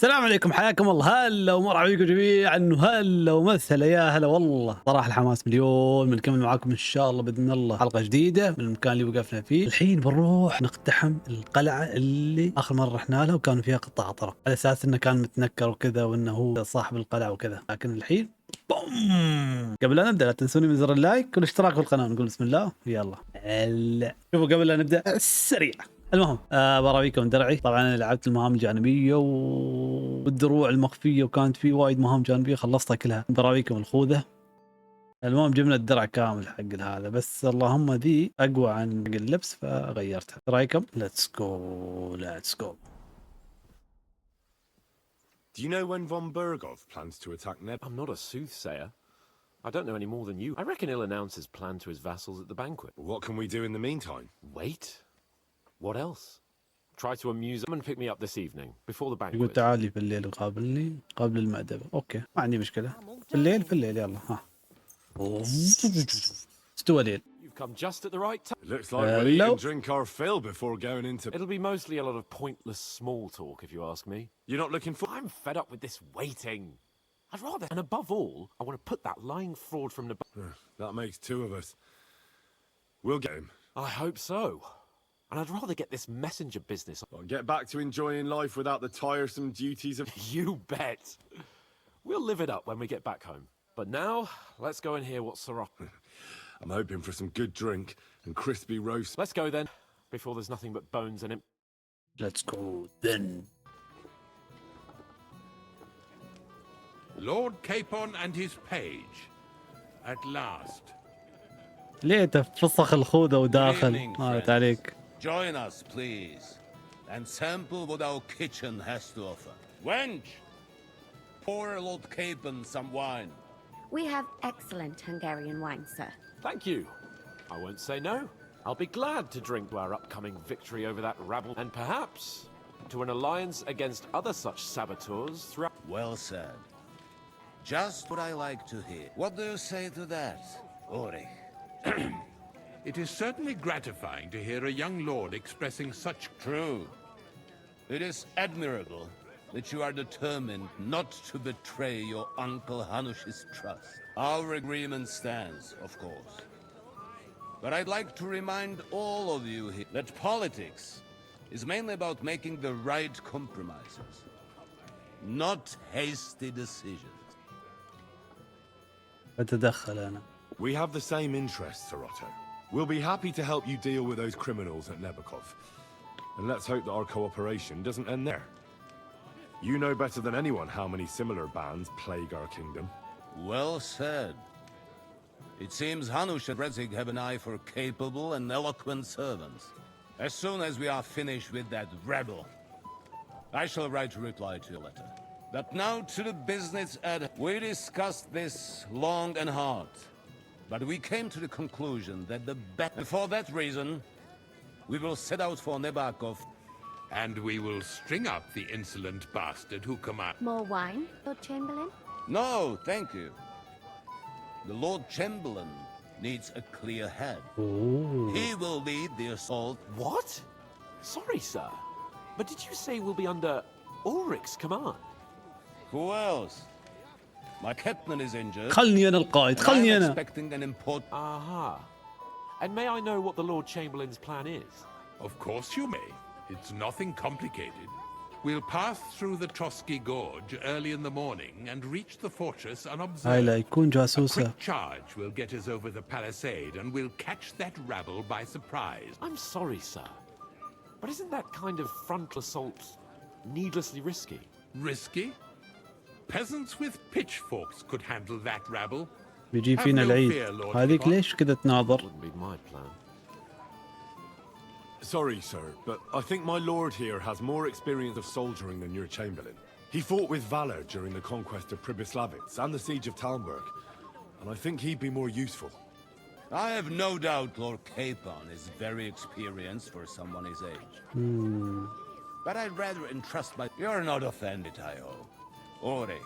السلام عليكم، حياكم الله. هلا ومرحبا بكم جميعا، وهلا ومسهلا، يا هلا والله. صراحه الحماس مليون. بنكمل معاكم ان شاء الله باذن الله حلقه جديده من المكان اللي وقفنا فيه. الحين بنروح نقتحم القلعه اللي اخر مره رحنا لها وكان فيها قطاع طرق، على اساس انه كان متنكر وكذا وانه هو صاحب القلعه وكذا. لكن الحين بوم. قبل لا نبدا لا تنسوني من زر اللايك والاشتراك في القناه. نقول بسم الله يلا. هلا شوفوا قبل لا نبدا السريع. المهم براويكم درعي. طبعا انا لعبت المهام الجانبيه والدروع المخفيه، وكانت في وايد مهام جانبيه خلصتها كلها. براويكم الخوذه. المهم جبنا الدرع كامل حق هذا، بس اللهم ذي اقوى عن اللبس فغيرتها. ايش رايكم؟ ليتس جو ليتس جو. Do you know when von Bergov plans to attack Neb? I'm not a soothsayer. I don't know any more than you. I reckon he'll announce his plan to his vassals at the banquet. What can we do in the meantime? Wait? What else? Try to amuse them and pick me up this evening, before the يقول banquet. تعالي في الليل وقابلني قبل المأدبة. اوكي ما عندي مشكلة. في الليل يلا ها. استوى ليل. You've come just at the right time. It looks like we'll eat and drink our fill before going into... It'll be mostly a lot of pointless small talk, if you ask me. You're not looking for... I'm fed up with this waiting. I'd rather... And above all, I want to put that lying fraud from the... That makes two of us. We'll get him. I hope so. And I'd rather get this messenger business... I'll get back to enjoying life without the tiresome duties of... You bet. We'll live it up when we get back home. But now, let's go and hear what Sarah... I'm hoping for some good drink and crispy roast. Let's go then, before there's nothing but bones in it. Let's go then. Lord Capon and his page. At last. ليه فسخ الخوذة وداخل؟ مالت عليك. Join us, please, and sample what our kitchen has to offer. Wench, pour Lord Capon some wine. We have excellent Hungarian wine, sir. Thank you. I won't say no. I'll be glad to drink to our upcoming victory over that rabble, and perhaps to an alliance against other such saboteurs throughout... Well said. Just what I like to hear. What do you say to that, Ori? It is certainly gratifying to hear a young lord expressing such... True. It is admirable that you are determined not to betray your Uncle Hanush's trust. Our agreement stands, of course. But I'd like to remind all of you here that politics is mainly about making the right compromises, not hasty decisions. أتدخل أنا. We have the same interests, Sarotto. We'll be happy to help you deal with those criminals at Nebakov. And let's hope that our cooperation doesn't end there. You know better than anyone how many similar bands plague our kingdom. Well said. It seems Hanush and Brezig have an eye for capable and eloquent servants. As soon as we are finished with that rebel, I shall write a reply to your letter. But now to the business at... We discussed this long and hard, but we came to the conclusion that the best... And for that reason, we will set out for Nebakov. And we will string up the insolent bastard who commands... More wine, Lord Chamberlain? No, thank you. The Lord Chamberlain needs a clear head. Ooh. He will lead the assault. What? Sorry, sir. But did you say we'll be under Ulrich's command? Who else? My captain is injured. خلني أنا القائد. and خلني I'm أنا. expecting an important... Aha. And may I know what the Lord Chamberlain's plan is? Of course you may. It's nothing complicated. We'll pass through the Trotsky Gorge early in the morning and reach the fortress هاي unobserved. لا يكون A جاسوسة. quick charge will get us over the palisade and we'll catch that rabble by surprise. I'm sorry, sir. But isn't that kind of frontal assault needlessly risky? Risky? Peasants with pitchforks could handle that rabble. بيجي Have فينا no العيد. fear, Lord هذيك Capon. ليش كذا تناظر؟ Wouldn't be my plan. Sorry, sir, but I think my lord here has more experience of soldiering than your chamberlain. He fought with valor during the conquest of Pribyslavitz and the siege of Talmberg, and I think he'd be more useful. I have no doubt Lord Capon is very experienced for someone his age. But I'd rather entrust my... You're not offended, I hope. Ori,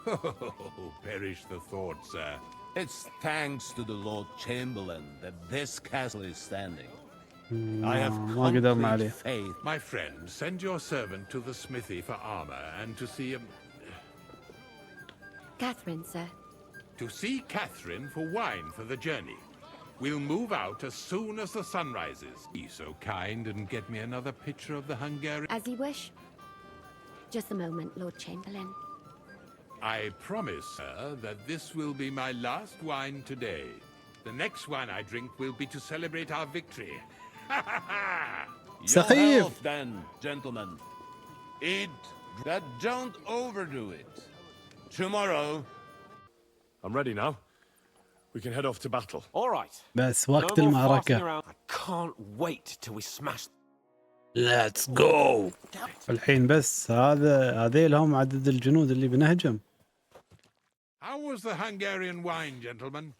Oh, perish the thought, sir. it's thanks to the Lord Chamberlain that this castle is standing. I have ما قدرنا عليه. complete faith. My friend, send your servant to the smithy for armor and to see Catherine, sir. Catherine for wine for the journey. We'll move out as soon as the sun rises. Be so kind and get me another picture of the Hungarian. As you wish. Just a moment, Lord Chamberlain. I promise, sir, that this will be my last wine today. The next wine I drink will be to celebrate our victory. Your سخيف. health, then, gentlemen. Eat, that don't overdo it. Tomorrow. I'm ready now. We can head off to battle. All right. بس No وقت more farting المعركة. around. I can't wait till we smash. Let's go. الحين بس هذيل هم عدد الجنود اللي بنهجم. How was the Hungarian wine, gentlemen?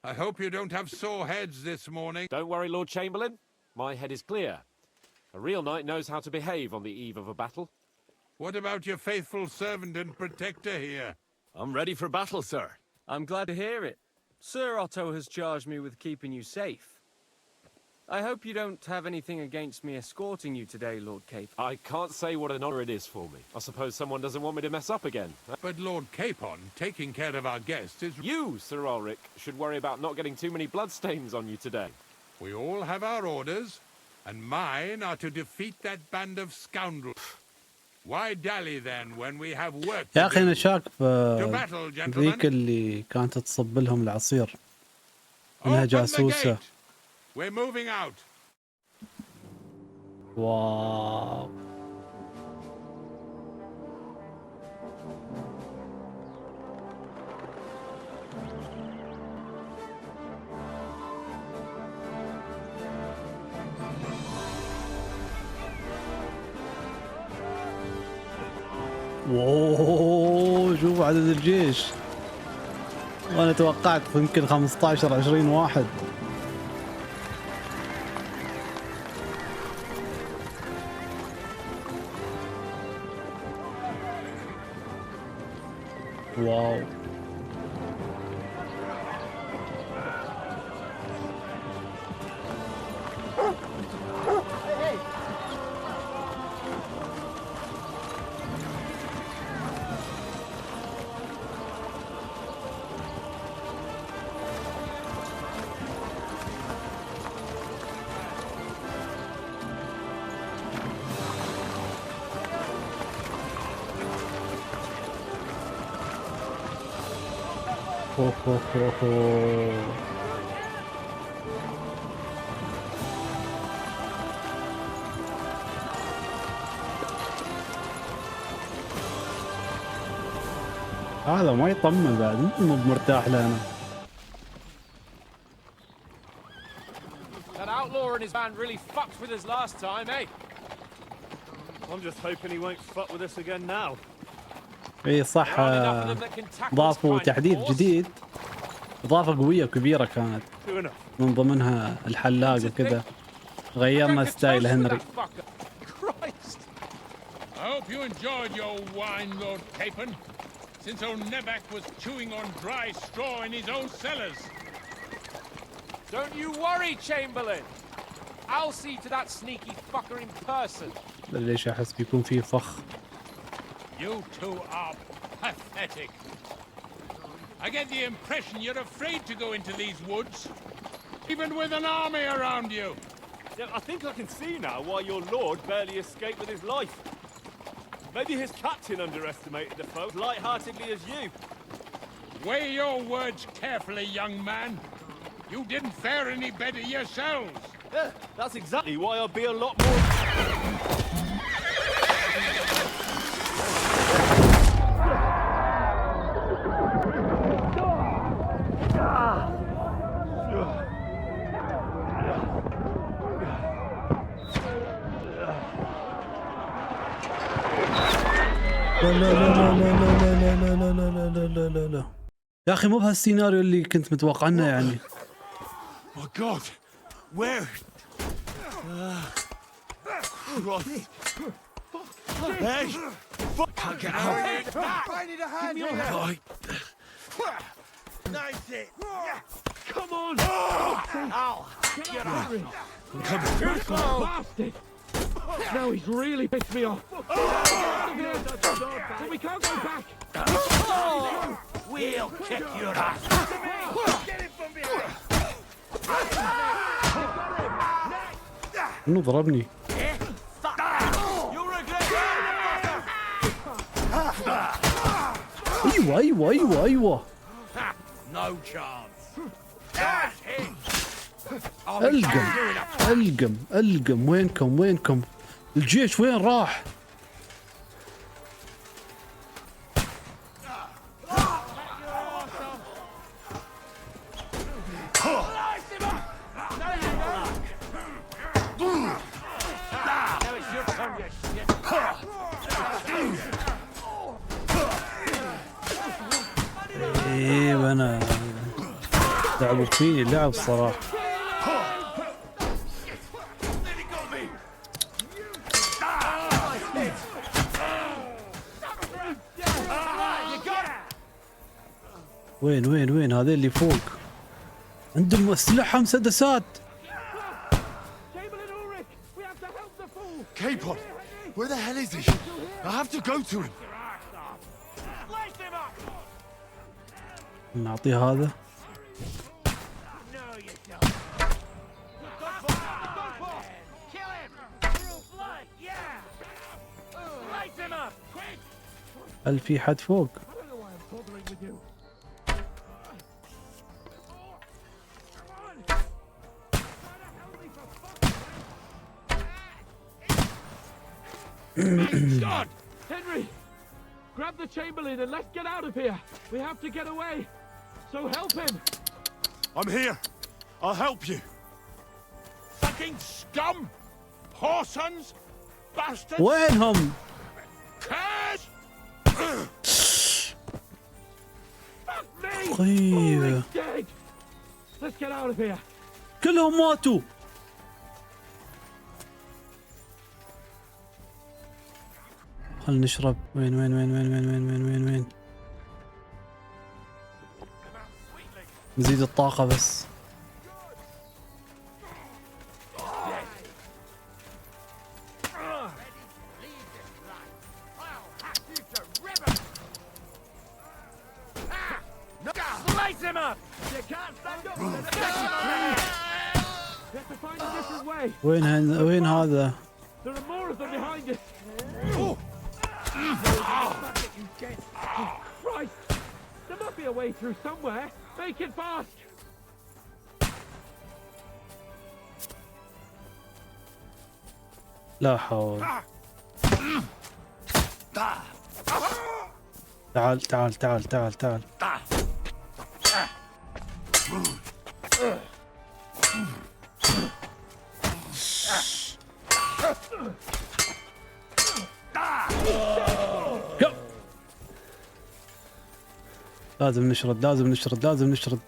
I hope you don't have sore heads this morning. Don't worry, Lord Chamberlain. My head is clear. A real knight knows how to behave on the eve of a battle. What about your faithful servant and protector here? I'm ready for battle, sir. I'm glad to hear it. Sir Otto has charged me with keeping you safe. I hope you don't have anything against me escorting you today, Lord Cape. I can't say what an honor it is for me. I suppose someone doesn't want me to mess up again. But Lord Capon, taking care of our guests is... You, Sir Ulrich, should worry about not getting too many bloodstains on you today. We all have our orders, and mine are to defeat that band of scoundrels. Why dally then when we have work يا to أخي أنا do? شاك To battle, في ذيك gentlemen. اللي كانت تصب لهم العصير. إنها Open the جاسوسة. gate. We're moving out. واو. واوه شوف عدد الجيش. وانا توقعت يمكن 15 20 واحد. واو. هو هو هو هو. هذا ما يطمن بعد، مو مرتاح لنا. That outlaw and his band really fucked with us last time, eh? I'm just hoping he won't fuck with us again now. اي صح. ضافوا تحديث جديد، اضافه قويه وكبيره كانت، من ضمنها الحلاق وكذا. غيرنا ستايل هنري. I hope you enjoyed your wine, Lord Capon, since old Nebak was chewing on dry straw in his own cellars. Don't you worry, Chamberlain. I'll see to that sneaky fucker in person. ليش احس بيكون في فخ. You two are pathetic. I get the impression you're afraid to go into these woods, even with an army around you. Yeah, I think I can see now why your lord barely escaped with his life. Maybe his captain underestimated the foe as light-heartedly as you. Weigh your words carefully, young man. You didn't fare any better yourselves. Yeah, that's exactly why I'll be a lot more... لا لا لا لا لا لا لا لا لا لا لا لا لا. يا اخي مو بهالسيناريو اللي كنت متوقعنه يعني. My God, where? Hey! Can't get out. I need a hand here. Right. Nice it. Come on! Ow! Get out! Too slow! Bastard! Now he's really pissed me off. But we can't go back. We'll kick your ass. Get him from behind! انه ضربني. ايوه No chance. القم وينكم الجيش وين راح؟ ايه انا لعبوا فيني اللعب الصراحه. وين هذا اللي فوق عندهم اسلحه مسدسات. Capon, where the hell is he? I have to go to him. نعطيه هذا. هل في حد فوق؟ God! Henry! Grab the Chamberlain and let's get out of here. We have to get away. So help him. I'm here. I'll help you. Fucking scum! Whoresons! Bastards! وينهم؟ Curse! Fuck me! طيب Ulrich's dead. Let's get out of here. كلهم ماتوا. خلنا نشرب. وين نزيد الطاقة بس. Slice him up! You can't stand up! We have to find a different way. وين هذا؟ There are more of them behind us. Christ! There must be a way through somewhere. Make it fast. لا حول. تعال. لازم نشرد.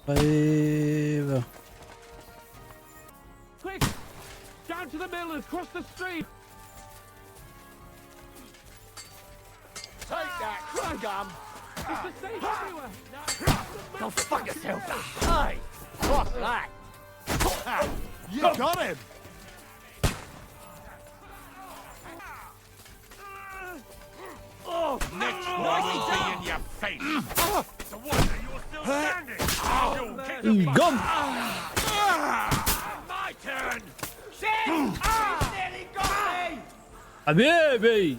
طيب. Quick! Down to the mill and cross the stream. Take that, scum! It's the same everywhere. Go fuck yourself! Hey! What's that? You got him. Oh, next one will be in your face! So what, you're still standing? You'll kick the القم. My turn! Shit! Nearly got me! حبيبي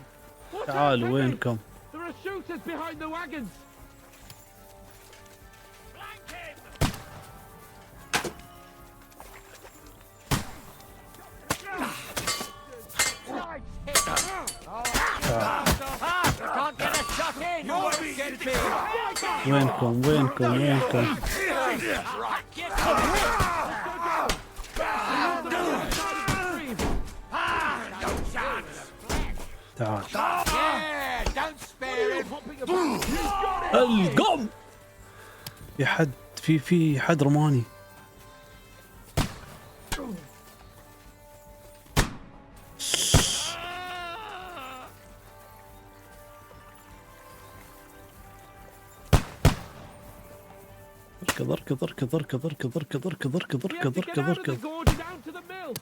Watch out, تعالوا. Henry. وينكم؟ There are shooters behind the wagons. Flank him! Can't get a shot in! وينكم؟ تعال. Yeah, don't spare him! القم. في حد رماني. كذر كذر كذر كذر كذر كذر كذر كذر كذر كذر كذر.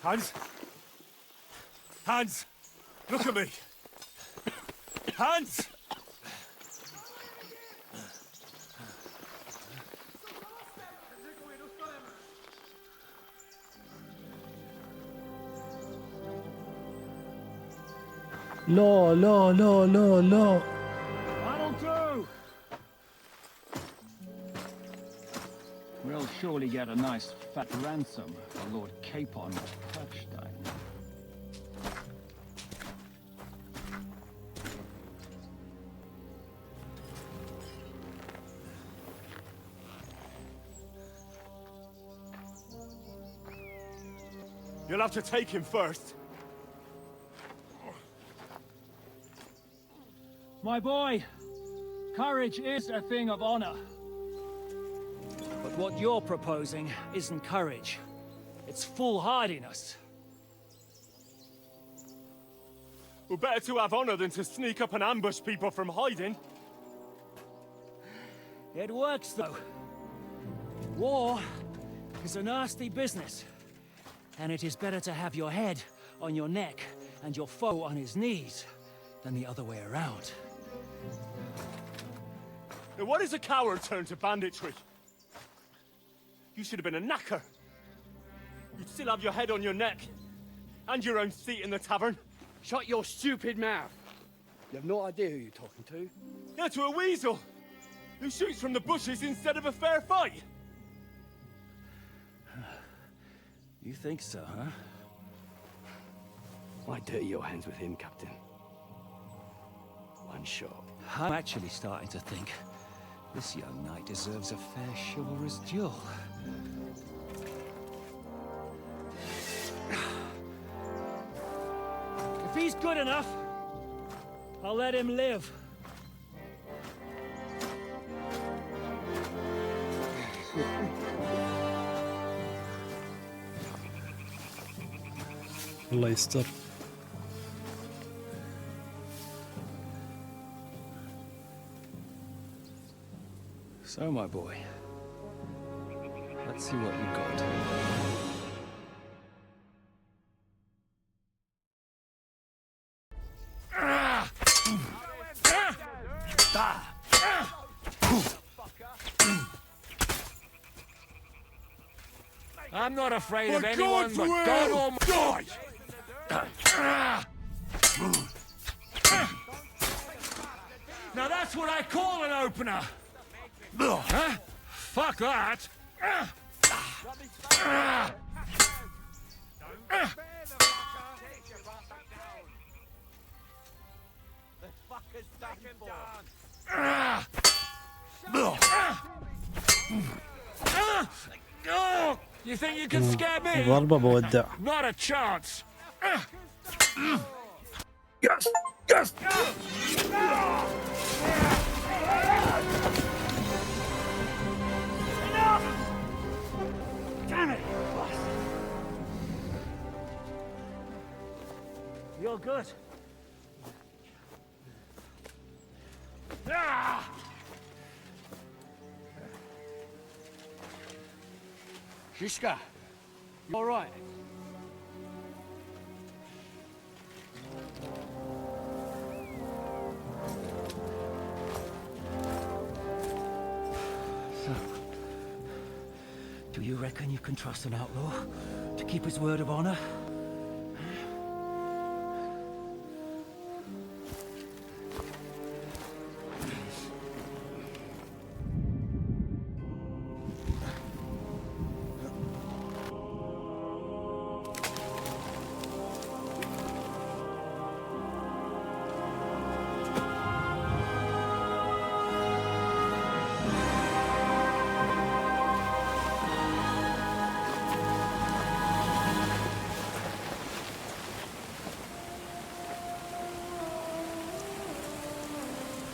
Hans! Hans! Look at me! Hans! لا لا لا لا لا. That'll do! We'll surely get a nice fat ransom for Lord Capon of Kirkstein. You'll have to take him first. My boy, courage is a thing of honor. But what you're proposing isn't courage. It's foolhardiness. Well, better to have honor than to sneak up and ambush people from hiding. It works, though. War is a nasty business. And it is better to have your head on your neck and your foe on his knees than the other way around. Now, what is a coward turned to banditry? You should have been a knacker. You'd still have your head on your neck. And your own seat in the tavern. Shut your stupid mouth. You have no idea who you're talking to. Yeah, to a weasel. Who shoots from the bushes instead of a fair fight. You think so, huh? Why dirty your hands with him, Captain? One shot. I'm actually starting to think this young knight deserves a fair chivalrous duel. If he's good enough, I'll let him live. الله يستر. So, my boy, let's see what you got. I'm not afraid of anyone but God Almighty. Now that's what I call an opener. Huh? Fuck that. You think you can scare me? ضربة بودع. Not a chance. Yes, yes. Damn it! You're good. Shishka, you all right? So, do you reckon you can trust an outlaw to keep his word of honor?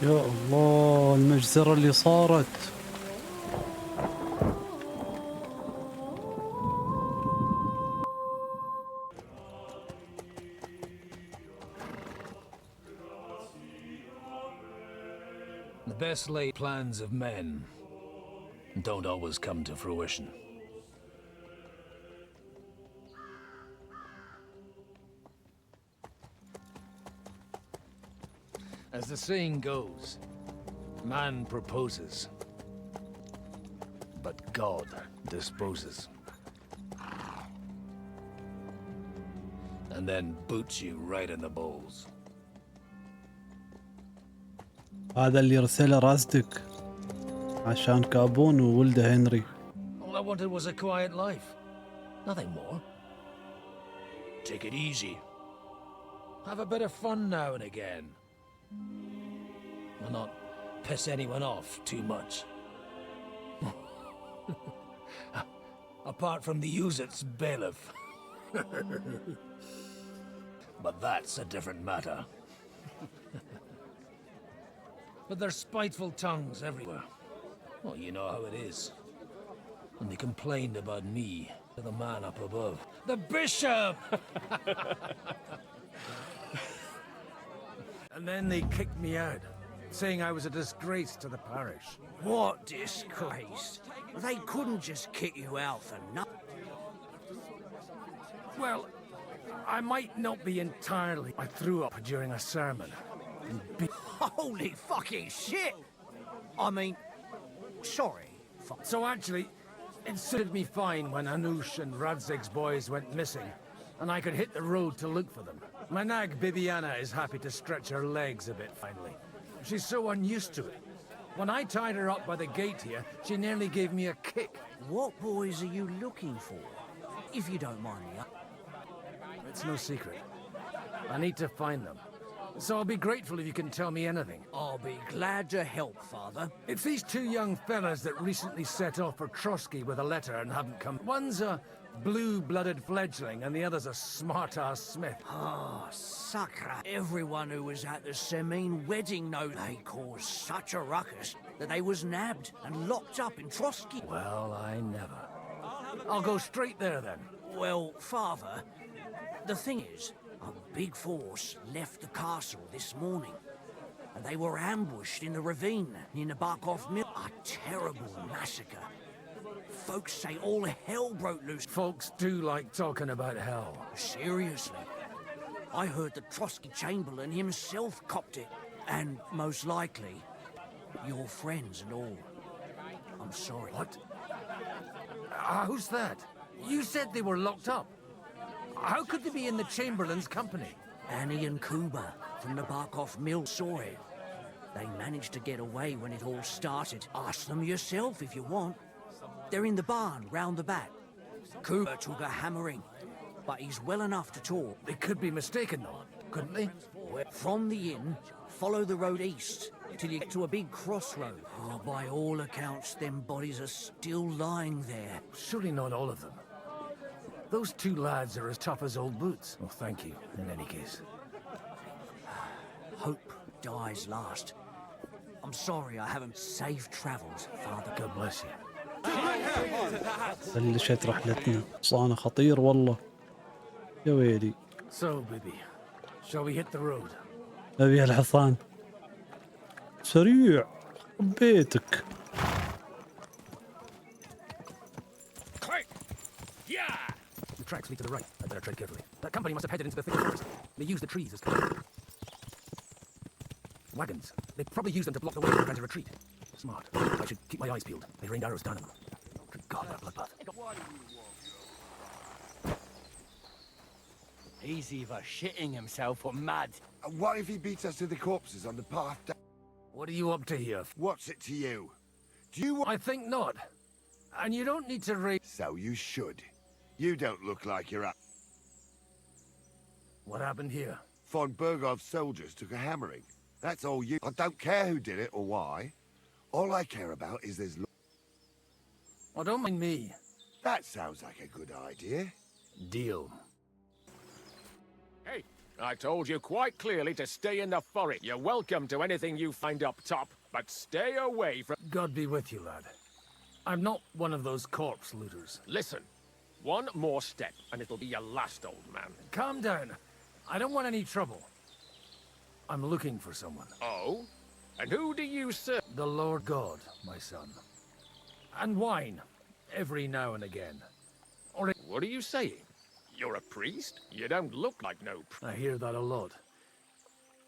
يا الله المجزرة اللي صارت. The best laid plans of men don't always come to fruition. As the saying goes, man proposes, but God disposes. And then boots you right in the balls. هذا اللي رسله راسدك عشان كابون وولده هنري. All I wanted was a quiet life. Nothing more. Take it easy. Have a bit of fun now and again. And not piss anyone off too much. Apart from the Use-It's bailiff. But that's a different matter. But there's spiteful tongues everywhere. Well, you know how it is. And they complained about me to the man up above. The bishop! And then they kicked me out, saying I was a disgrace to the parish. What disgrace? They couldn't just kick you out for nothing. Well, I might not be entirely. I threw up during a sermon. Holy fucking shit! I mean, sorry. So actually, it suited me fine when Anush and Radzig's boys went missing, and I could hit the road to look for them. My nag Bibiana is happy to stretch her legs a bit finally. She's so unused to it. When I tied her up by the gate here, she nearly gave me a kick. What boys are you looking for? If you don't mind me. It's no secret. I need to find them. So I'll be grateful if you can tell me anything. I'll be glad to help, Father. It's these two young fellas that recently set off for Trotsky with a letter and haven't come. One's a blue-blooded fledgling and the other's a smart-ass smith. Ah, Sakra. Everyone who was at the Semine wedding know they caused such a ruckus that they was nabbed and locked up in Trotsky. Well, I never. I'll go straight there then. Well, Father, the thing is, a big force left the castle this morning, and they were ambushed in the ravine near the Barkov Mill. A terrible massacre. Folks say all hell broke loose. Folks do like talking about hell. Seriously. I heard the Trotsky Chamberlain himself copped it, and most likely, your friends and all. I'm sorry. What? Who's that? You said they were locked up. How could they be in the Chamberlain's company? Annie and Kuba from the Barkov Mill saw it. They managed to get away when it all started. Ask them yourself if you want. They're in the barn round the back. Kuba took a hammering, but he's well enough to talk. They could be mistaken though, couldn't they? From the inn, follow the road east till you get to a big crossroad. Oh, by all accounts, them bodies are still lying there. Surely not all of them. Those two lads are as tough as old boots. Well, thank you, in any case. Hope dies last. I'm sorry I haven't safe travels, Father. God bless you. بلشت رحلتنا. حصانة خطير والله. يا ويلي. So, Bibi, shall we hit the road? أبي هالحصان. سريع. بيتك. The tracks lead to the right. I better tread carefully. That company must have headed into the thick forest. They used the trees as cover. Wagons. They probably used them to block the way and prevent a retreat. Smart. I should keep my eyes peeled. They rained arrows down on them. Good God, that bloodbath. He's either shitting himself or mad. And what if he beats us to the corpses on the path down? What are you up to here? What's it to you? Do you want... I think not. And you don't need to raise... So you should. You don't look like you're up. What happened here? Von Bergov's soldiers took a hammering. That's all you... I don't care who did it or why. All I care about is there's... Oh, don't mind me. That sounds like a good idea. Deal. Hey, I told you quite clearly to stay in the forest. You're welcome to anything you find up top, but stay away from... God be with you, lad. I'm not one of those corpse looters. Listen, one more step, and it'll be your last, old man. Calm down. I don't want any trouble. I'm looking for someone. Oh? And who do you serve? The Lord God, my son. And wine, every now and again. Or What are you saying? You're a priest? You don't look like no priest. I hear that a lot.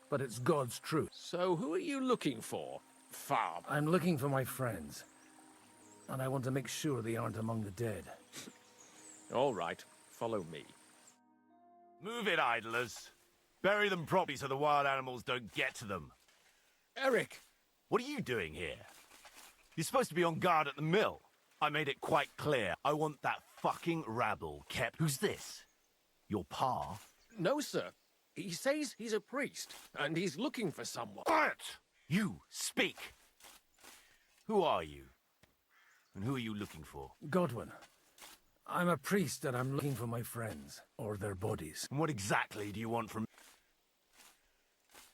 But it's God's truth. So who are you looking for? Farm. I'm looking for my friends. And I want to make sure they aren't among the dead. All right, follow me. Move it, idlers. Bury them properly so the wild animals don't get to them. Eric! What are you doing here? You're supposed to be on guard at the mill. I made it quite clear. I want that fucking rabble kept. Who's this? Your pa? No, sir. He says he's a priest, and he's looking for someone. Quiet! You, speak! Who are you? And who are you looking for? Godwin. I'm a priest and I'm looking for my friends, or their bodies. And what exactly do you want from...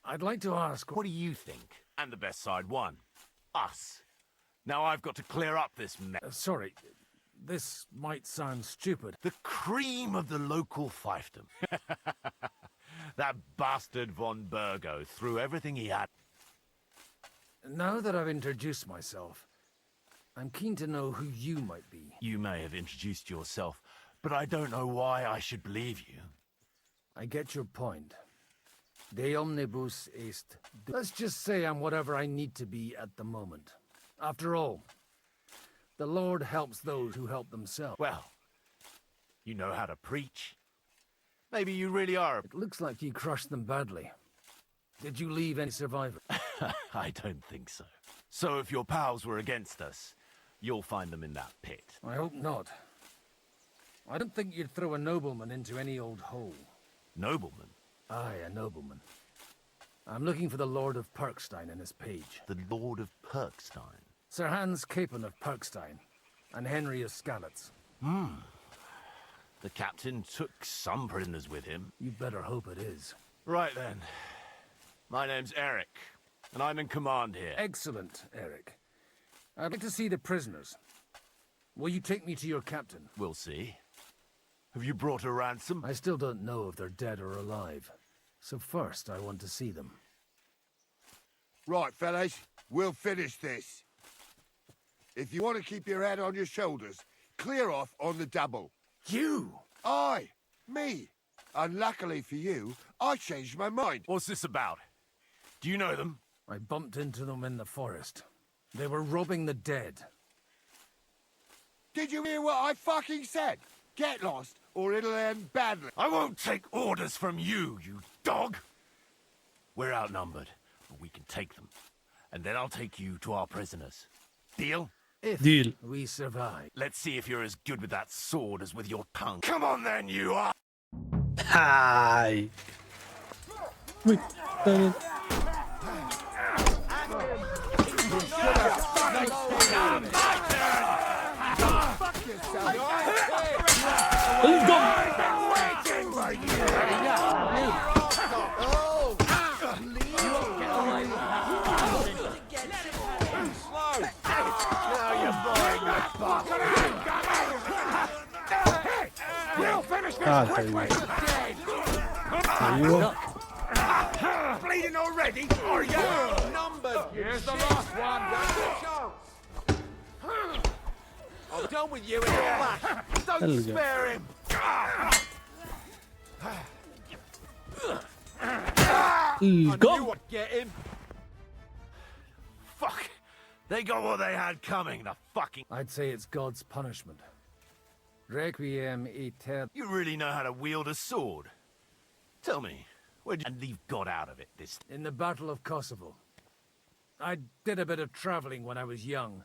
I'd like to ask... What do you think? And the best side won. Us. Now I've got to clear up this mess. Sorry, this might sound stupid. The cream of the local fiefdom. That bastard von Burgo threw everything he had. Now that I've introduced myself, I'm keen to know who you might be. You may have introduced yourself, but I don't know why I should believe you. I get your point. De omnibus est... Let's just say I'm whatever I need to be at the moment. After all, the Lord helps those who help themselves. Well, you know how to preach. Maybe you really are. It looks like you crushed them badly. Did you leave any survivors? I don't think so. So if your pals were against us, you'll find them in that pit. I hope not. I don't think you'd throw a nobleman into any old hole. Nobleman? Aye, a nobleman. I'm looking for the Lord of Perkstein and his page. The Lord of Perkstein? Sir Hans Capon of Perkstein, and Henry of Skalitz. The captain took some prisoners with him. You better hope it is. Right then. My name's Eric, and I'm in command here. Excellent, Eric. I'd like to see the prisoners. Will you take me to your captain? We'll see. Have you brought a ransom? I still don't know if they're dead or alive. So first, I want to see them. Right, fellas, we'll finish this. If you want to keep your head on your shoulders, clear off on the double. You? Aye, me. Unluckily for you, I changed my mind. What's this about? Do you know them? I bumped into them in the forest. They were robbing the dead. Did you hear what I fucking said? Get lost, or it'll end badly. I won't take orders from you, you dog! We're outnumbered, but we can take them. And then I'll take you to our prisoners. Deal? If Deal. we survive. Let's see if you're as good with that sword as with your tongue. Come on then, you are! Hi. Bleeding already? Are you numbered? Here's the last one. I'm done with you in a flash. Don't spare him. Go. Get him. Fuck! They got what they had coming, the fucking... I'd say it's God's punishment. Requiem aeternam. You really know how to wield a sword. Tell me, where'd you leave God out of it this... In the Battle of Kosovo. I did a bit of traveling when I was young,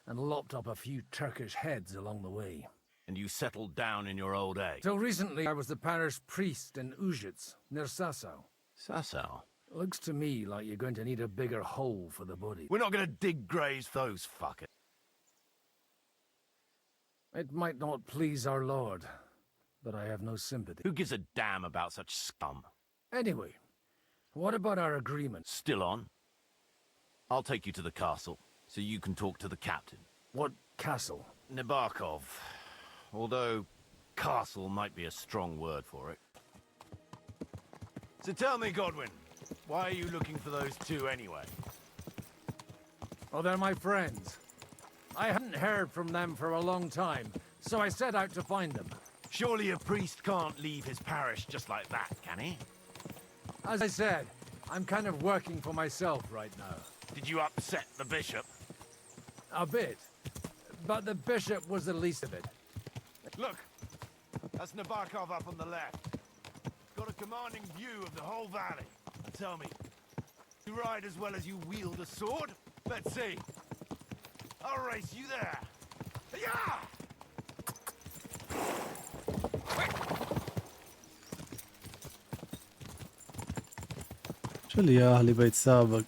and lopped up a few Turkish heads along the way. And you settled down in your old age? Till recently, I was the parish priest in Ujits, near Sasau. Sasau? Looks to me like you're going to need a bigger hole for the body. We're not going to dig graves for those fuckers. It might not please our Lord, but I have no sympathy. Who gives a damn about such scum? Anyway, what about our agreement? Still on? I'll take you to the castle, so you can talk to the captain. What castle? Nabokov. Although, castle might be a strong word for it. So tell me, Godwin, why are you looking for those two anyway? Oh, they're my friends. I hadn't heard from them for a long time, so I set out to find them. Surely a priest can't leave his parish just like that, can he? As I said, I'm kind of working for myself right now. Did you upset the bishop? A bit. But the bishop was the least of it. Look, that's Nabokov up on the left. Got a commanding view of the whole valley. And tell me, you ride as well as you wield a sword? Let's see. I'll race you there. Yeah! شو اللي يا اهلي بيتسابق؟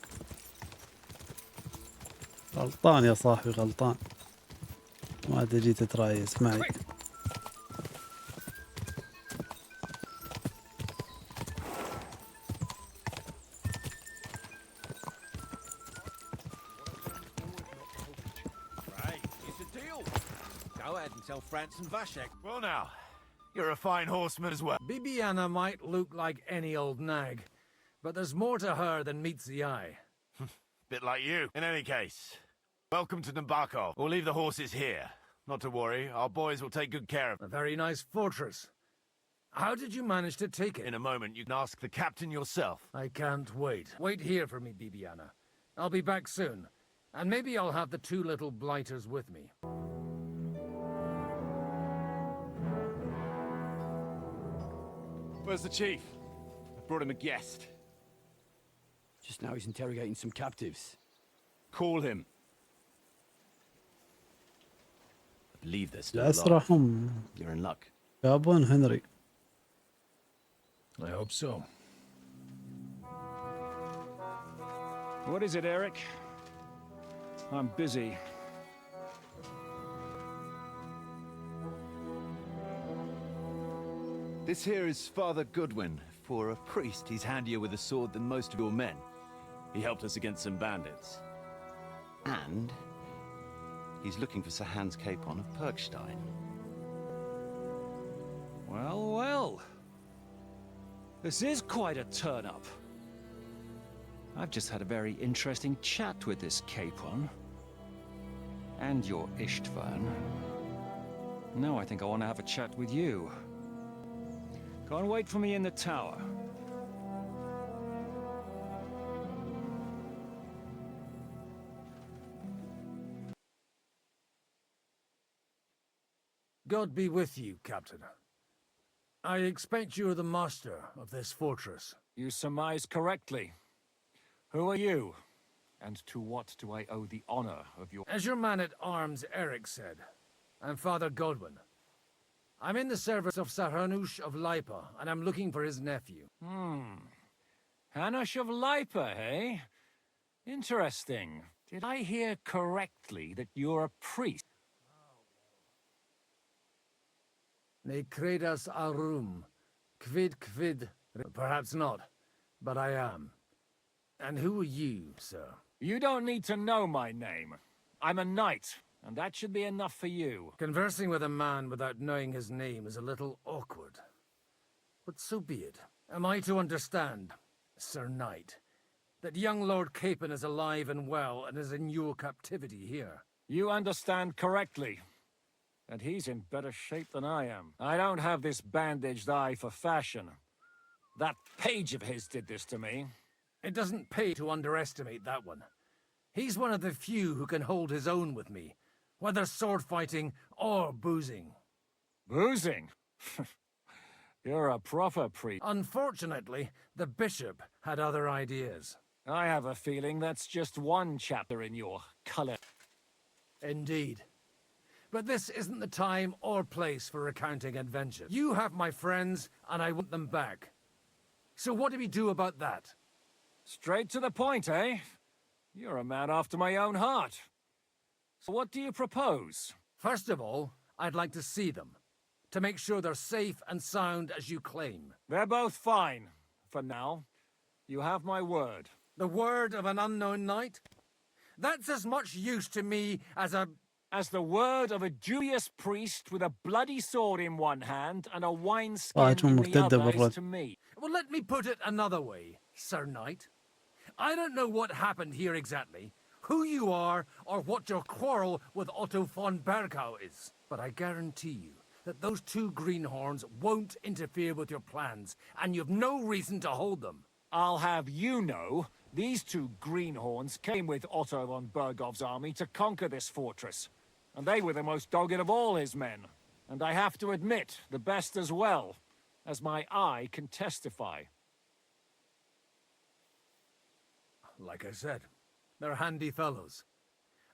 غلطان يا صاحبي غلطان. ما ادري جيت اترايس معي. Well now, you're a fine horseman as well. Bibiana might look like any old nag, but there's more to her than meets the eye. Bit like you. In any case, welcome to Nabokov. We'll leave the horses here. Not to worry, our boys will take good care of them. A very nice fortress. How did you manage to take it? In a moment, you can ask the captain yourself. I can't wait. Wait here for me, Bibiana. I'll be back soon. And maybe I'll have the two little blighters with me. Where's the chief? I brought him a guest. Just now he's interrogating some captives. Call him. I believe they're still الأسرى alive. هم You're in luck. جابون هنري. I hope so. What is it, Eric? I'm busy. This here is Father Goodwin. For a priest, he's handier with a sword than most of your men. He helped us against some bandits. And he's looking for Sir Hans Capon of Perkstein. Well, well. This is quite a turn-up. I've just had a very interesting chat with this Capon. And your Istvan. Now I think I want to have a chat with you. Go and wait for me in the tower. God be with you, Captain. I expect you're the master of this fortress. You surmise correctly. Who are you? And to what do I owe the honor of your... As your man-at-arms Eric said, I'm Father Godwin. I'm in the service of Sir Hanush of Laipa, and I'm looking for his nephew. Hanush of Laipa, eh? Interesting. Did I hear correctly that you're a priest? Ne credas arum, quid. Perhaps not, but I am. And who are you, sir? You don't need to know my name. I'm a knight, and that should be enough for you. Conversing with a man without knowing his name is a little awkward. But so be it. Am I to understand, Sir Knight, that young Lord Capon is alive and well and is in your captivity here? You understand correctly. And he's in better shape than I am. I don't have this bandaged eye for fashion. That page of his did this to me. It doesn't pay to underestimate that one. He's one of the few who can hold his own with me, whether sword fighting or boozing. Boozing? You're a proper priest. Unfortunately, the bishop had other ideas. I have a feeling that's just one chapter in your color. Indeed. But this isn't the time or place for recounting adventures. You have my friends, and I want them back. So what do we do about that? Straight to the point, eh? You're a man after my own heart. So what do you propose? First of all, I'd like to see them, to make sure they're safe and sound as you claim. They're both fine, for now. You have my word. The word of an unknown knight? That's as much use to me as the word of a dubious priest with a bloody sword in one hand and a wineskin in the other is to me. Well, let me put it another way, Sir Knight. I don't know what happened here exactly, who you are or what your quarrel with Otto von Bergau is. But I guarantee you that those two greenhorns won't interfere with your plans, and you've no reason to hold them. I'll have you know, these two greenhorns came with Otto von Bergov's army to conquer this fortress. And they were the most dogged of all his men. And I have to admit, the best as well, as my eye can testify. Like I said, they're handy fellows.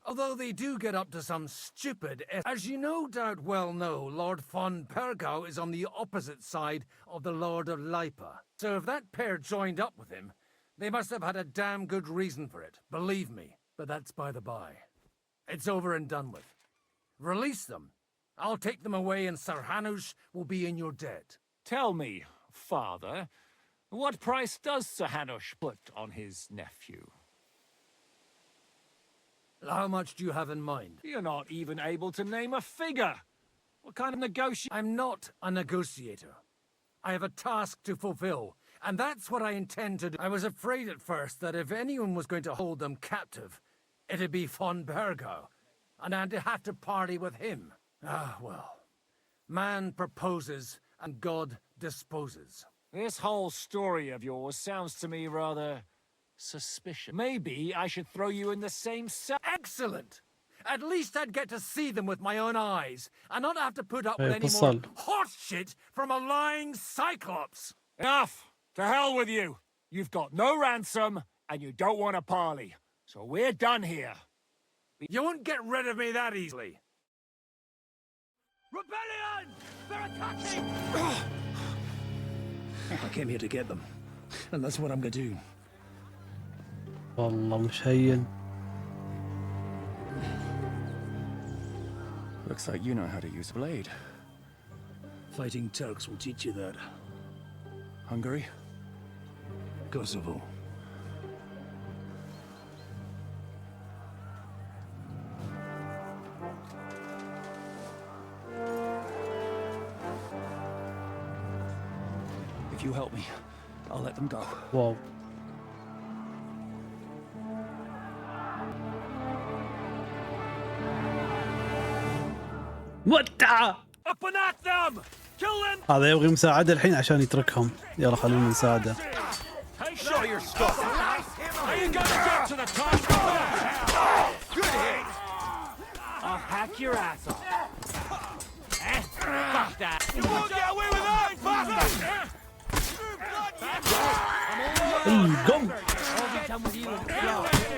Although they do get up to some stupid... As you no doubt well know, Lord von Bergau is on the opposite side of the Lord of Lipa. So if that pair joined up with him, they must have had a damn good reason for it, believe me. But that's by the by. It's over and done with. Release them. I'll take them away and Sir Hanush will be in your debt. Tell me, father, what price does Sir Hanush put on his nephew? How much do you have in mind? You're not even able to name a figure. What kind of negotiation? I'm not a negotiator. I have a task to fulfill, and that's what I intend to do. I was afraid at first that if anyone was going to hold them captive, it'd be von Bergau, and I'd have to party with him. Ah, well. Man proposes, and God disposes. This whole story of yours sounds to me rather suspicious. Maybe I should throw you in the same cell. Excellent! At least I'd get to see them with my own eyes, and not have to put up with any more horse shit from a lying cyclops. Enough! To hell with you! You've got no ransom, and you don't want to parley. So we're done here. You won't get rid of me that easily. Rebellion! They're attacking! I came here to get them, and that's what I'm gonna do. والله مش هين. Looks like you know how to use a blade. Fighting Turks will teach you that. Hungary? Kosovo. If you help me, I'll let them go. Wow. متعة. Up and at them! Kill them! هذا يبغي مساعدة الحين عشان يتركهم. يلا خلونا مساعدة. Show your stuff. How you gonna get to the top? Good hit. I'll hack your ass off. Fuck that. You won't get away with that, bastard! القم.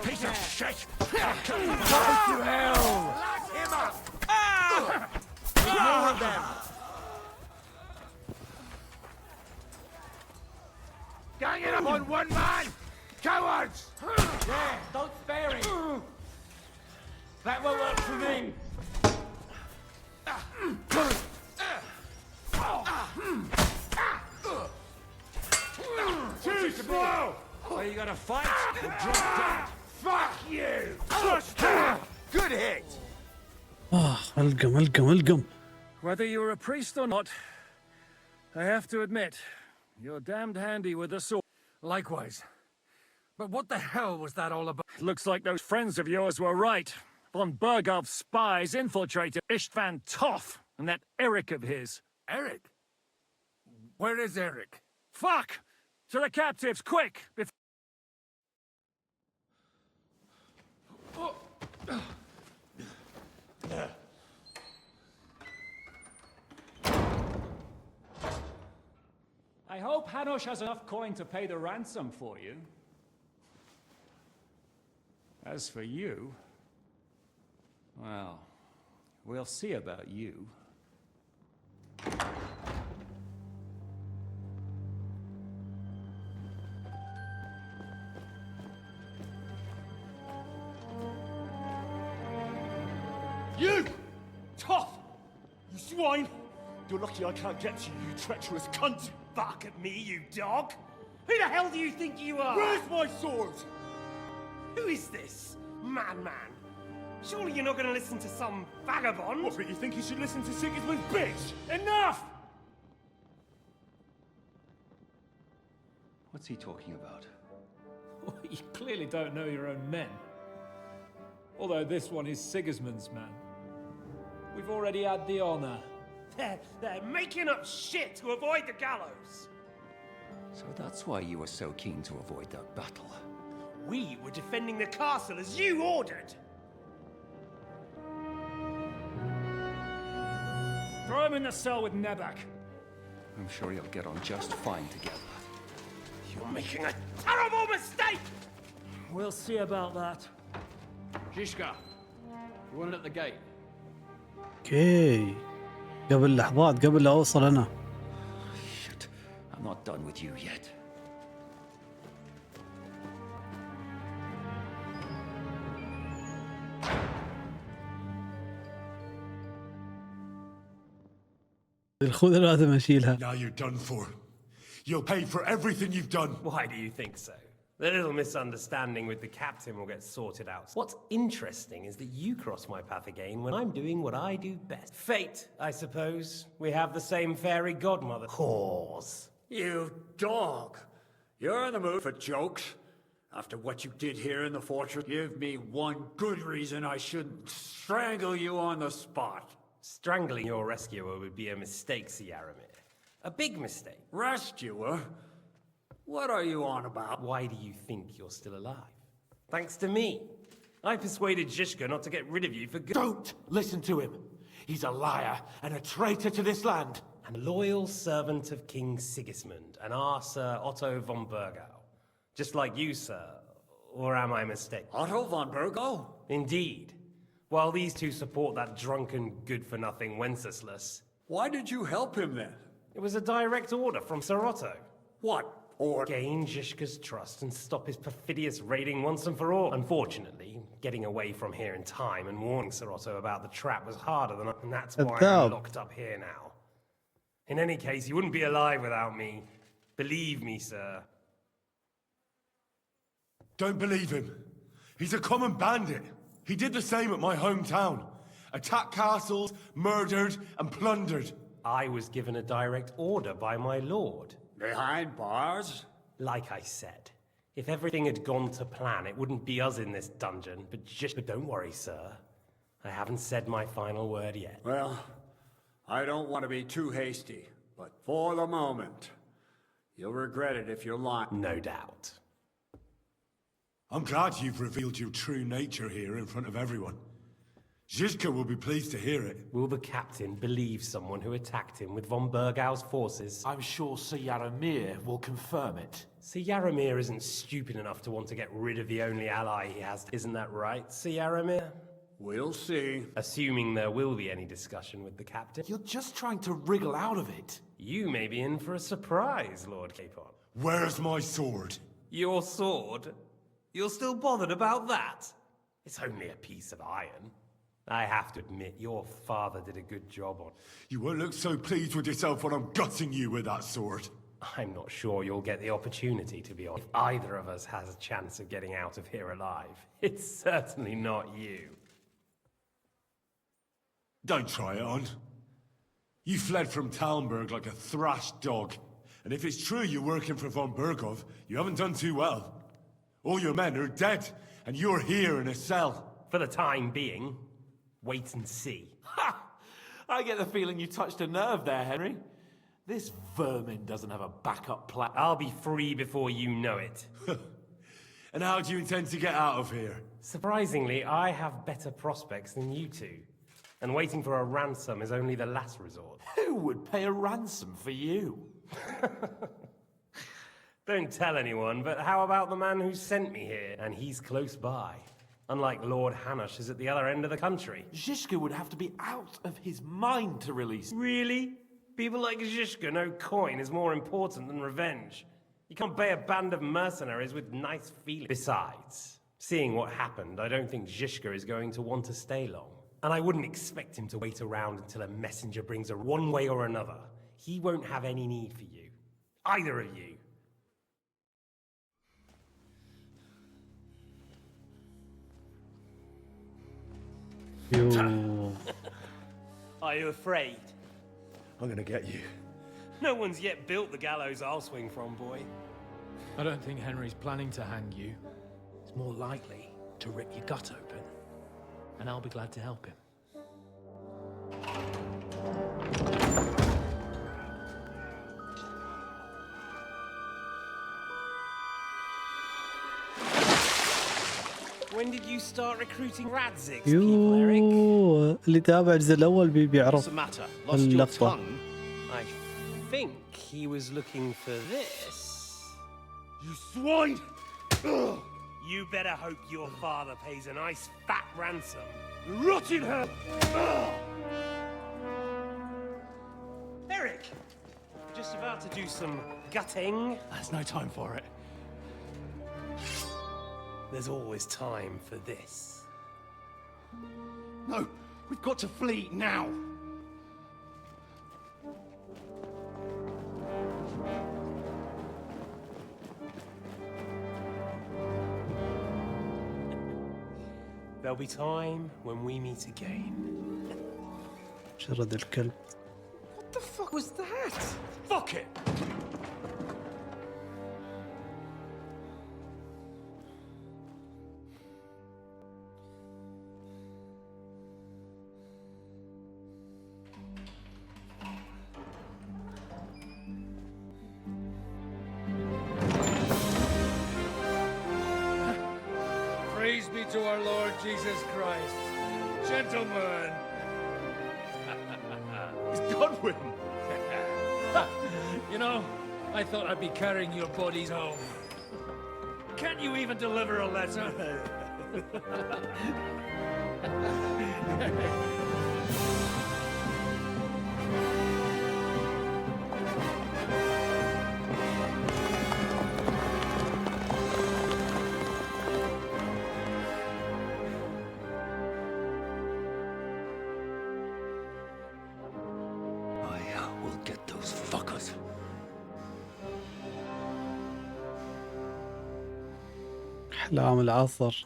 Piece of shit! Go to hell! Lock him up! More of them! Gang it up on one man! Cowards! Yeah, don't spare him! That will work for me! Too slow! Are you gonna fight or drop dead? Fuck you! Good hit! القم. Whether you're a priest or not, I have to admit, you're damned handy with the sword. Likewise. But what the hell was that all about? Looks like those friends of yours were right. Von Bergov's spies infiltrated Istvan Toff and that Eric of his. Eric? Where is Eric? Fuck! To the captives, quick! I hope Hanush has enough coin to pay the ransom for you. As for you, well, we'll see about you. You! Tough! You swine! You're lucky I can't get to you, you treacherous cunt! Bark at me, you dog! Who the hell do you think you are? Where's my sword? Who is this? Man. Surely you're not going to listen to some vagabond? What, but you think you should listen to Sigismund's bitch? Enough! What's he talking about? You clearly don't know your own men. Although this one is Sigismund's man. We've already had the honor. They're making up shit to avoid the gallows. So that's why you were so keen to avoid that battle. We were defending the castle as you ordered. Throw him in the cell with Nebak. I'm sure you'll get on just fine together. You're making a terrible mistake! We'll see about that. Shishka, you want it at the gate? اوكي قبل لحظات قبل لا اوصل انا. Shit, I'm not done with you yet. الخذ هذا ما اشيلها. Now you're done for. You'll pay for everything you've done. Why do you think so? The little misunderstanding with the captain will get sorted out. What's interesting is that you cross my path again when I'm doing what I do best. Fate, I suppose. We have the same fairy godmother. Whores. You dog! You're in the mood for jokes? After what you did here in the fortress, give me one good reason I shouldn't strangle you on the spot. Strangling your rescuer would be a mistake, Siaramir. A big mistake. Rescuer? What are you on about? Why do you think you're still alive? Thanks to me. I persuaded Zhishka not to get rid of you for good. Don't listen to him. He's a liar and a traitor to this land. And a loyal servant of King Sigismund and our Sir Otto von Burgau. Just like you, sir. Or am I mistaken? Otto von Burgau? Indeed. While these two support that drunken, good-for-nothing Wenceslas. Why did you help him then? It was a direct order from Sir Otto. What? Or gain Zhishka's trust and stop his perfidious raiding once and for all. Unfortunately, getting away from here in time and warning Sir Otto about the trap was harder than and that's why I'm locked up here now. In any case, you wouldn't be alive without me. Believe me, sir. Don't believe him. He's a common bandit. He did the same at my hometown. Attacked castles, murdered and plundered. I was given a direct order by my lord. Behind bars? Like I said, if everything had gone to plan, it wouldn't be us in this dungeon, but don't worry, sir. I haven't said my final word yet. Well, I don't want to be too hasty, but for the moment, you'll regret it if you're lying. No doubt. I'm glad you've revealed your true nature here in front of everyone. Zhishka will be pleased to hear it. Will the captain believe someone who attacked him with von Burgau's forces? I'm sure Sir Yaramir will confirm it. Sir Yaramir isn't stupid enough to want to get rid of the only ally he has. Isn't that right, Sir Yaramir? We'll see. Assuming there will be any discussion with the captain. You're just trying to wriggle out of it. You may be in for a surprise, Lord Capon. Where's my sword? Your sword? You're still bothered about that? It's only a piece of iron. I have to admit, your father did a good job on it. You won't look so pleased with yourself when I'm gutting you with that sword. I'm not sure you'll get the opportunity, to be honest. If either of us has a chance of getting out of here alive, it's certainly not you. Don't try it on. You fled from Talmberg like a thrashed dog. And if it's true you're working for von Burgov, you haven't done too well. All your men are dead, and you're here in a cell. For the time being. Wait and see. Ha! I get the feeling you touched a nerve there, Henry. This vermin doesn't have a backup plan. I'll be free before you know it. And how do you intend to get out of here? Surprisingly, I have better prospects than you two. And waiting for a ransom is only the last resort. Who would pay a ransom for you? Don't tell anyone, but how about the man who sent me here? And he's close by. Unlike Lord Hanush is at the other end of the country. Zhishka would have to be out of his mind to release. Really? People like Zhishka know coin is more important than revenge. You can't pay a band of mercenaries with nice feelings. Besides, seeing what happened, I don't think Zhishka is going to want to stay long. And I wouldn't expect him to wait around until a messenger brings her one way or another. He won't have any need for you. Either of you. Are you afraid? I'm gonna get you. No one's yet built the gallows I'll swing from, boy. I don't think Henry's planning to hang you. It's more likely to rip your gut open. and I'll be glad to help him. When did you start recruiting Radzig's people, Eric? يوه اللي تابع الجزء الأول بيعرف اللقطة. I think he was looking for this. You swine! You better hope your father pays a nice fat ransom. Rot in hell! Eric! Just about to do some gutting. There's no time for it. There's always time for this. No, we've got to flee now. There'll be time when we meet again. شرد الكلب. What the fuck was that? Fuck it! Praise be to our Lord Jesus Christ. Gentlemen. It's Godwin. You know, I thought I'd be carrying your bodies home. Can't you even deliver a letter? We'll get those fuckers. أحلام العصر.